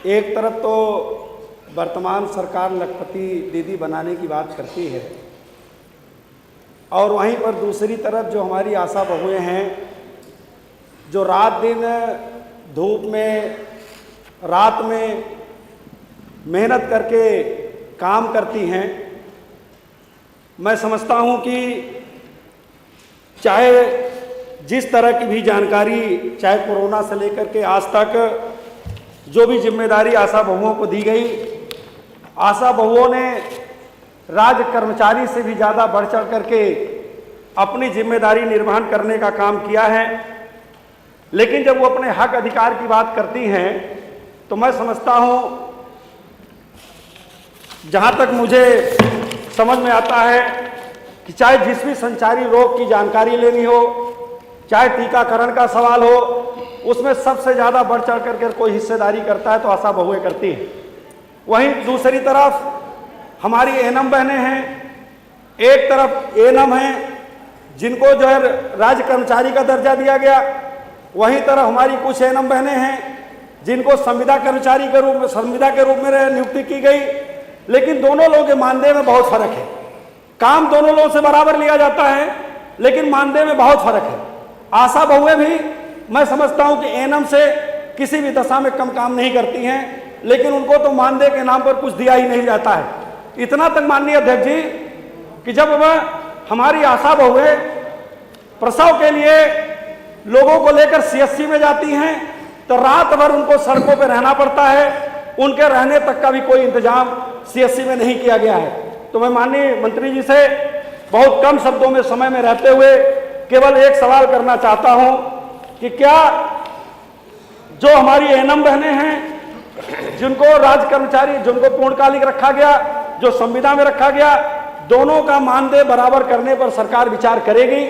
एक तरफ तो वर्तमान सरकार लखपति दीदी बनाने की बात करती है और वहीं पर दूसरी तरफ जो हमारी आशा बहुएं हैं जो रात दिन धूप में रात में मेहनत करके काम करती हैं। मैं समझता हूं कि चाहे जिस तरह की भी जानकारी, चाहे कोरोना से लेकर के आज तक जो भी जिम्मेदारी आशा बहुओं को दी गई, आशा बहुओं ने राज्य कर्मचारी से भी ज़्यादा बढ़ चढ़ करके अपनी जिम्मेदारी निर्वहन करने का काम किया है। लेकिन जब वो अपने हक अधिकार की बात करती हैं तो मैं समझता हूं, जहां तक मुझे समझ में आता है कि चाहे जिस भी संचारी रोग की जानकारी लेनी हो, चाहे टीकाकरण का सवाल हो, उसमें सबसे ज़्यादा बढ़ चढ़ करके कोई हिस्सेदारी करता है तो आशा बहुएं करती हैं। वहीं दूसरी तरफ हमारी एएनएम बहनें हैं, एक तरफ एएनएम हैं जिनको जो है राज्य कर्मचारी का दर्जा दिया गया, वहीं तरफ हमारी कुछ एएनएम बहनें हैं जिनको संविदा कर्मचारी के रूप में, संविदा के रूप में नियुक्ति की गई। लेकिन दोनों लोगों के मानदेय में बहुत फर्क है। काम दोनों लोगों से बराबर लिया जाता है लेकिन मानदेय में बहुत फर्क है। आशा बहुएं भी मैं समझता हूं कि एएनएम से किसी भी दशा में कम काम नहीं करती हैं, लेकिन उनको तो मानदेय के नाम पर कुछ दिया ही नहीं जाता है। इतना तक माननीय अध्यक्ष जी कि जब हमारी आशा बहुएं प्रसव के लिए लोगों को लेकर सीएससी में जाती हैं तो रात भर उनको सड़कों पर रहना पड़ता है, उनके रहने तक का भी कोई इंतजाम सीएससी में नहीं किया गया है। तो मैं माननीय मंत्री जी से बहुत कम शब्दों में समय में रहते हुए केवल एक सवाल करना चाहता हूं कि क्या जो हमारी एएनएम बहनें हैं जिनको राज्य कर्मचारी, जिनको पूर्णकालिक रखा गया, जो संविदा में रखा गया, दोनों का मानदेय बराबर करने पर सरकार विचार करेगी।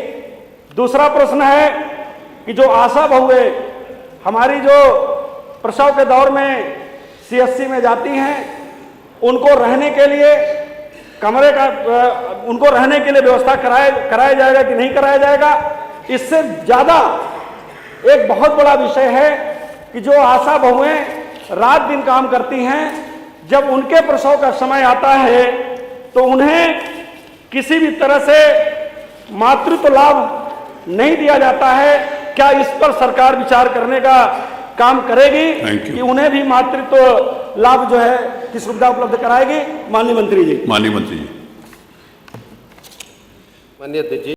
दूसरा प्रश्न है कि जो आशा बहुएं हमारी जो प्रसव के दौर में सीएससी में जाती हैं, उनको रहने के लिए कमरे का, उनको रहने के लिए व्यवस्था कराया जाएगा कि नहीं कराया जाएगा। इससे ज़्यादा एक बहुत बड़ा विषय है कि जो आशा बहुएं रात दिन काम करती हैं, जब उनके प्रसव का समय आता है तो उन्हें किसी भी तरह से मातृत्व लाभ नहीं दिया जाता है। क्या इस पर सरकार विचार करने का काम करेगी कि उन्हें भी मातृत्व लाभ जो है की सुविधा उपलब्ध कराएगी? माननीय मंत्री जी। माननीय मंत्री जी। माननीय अध्यक्ष जी।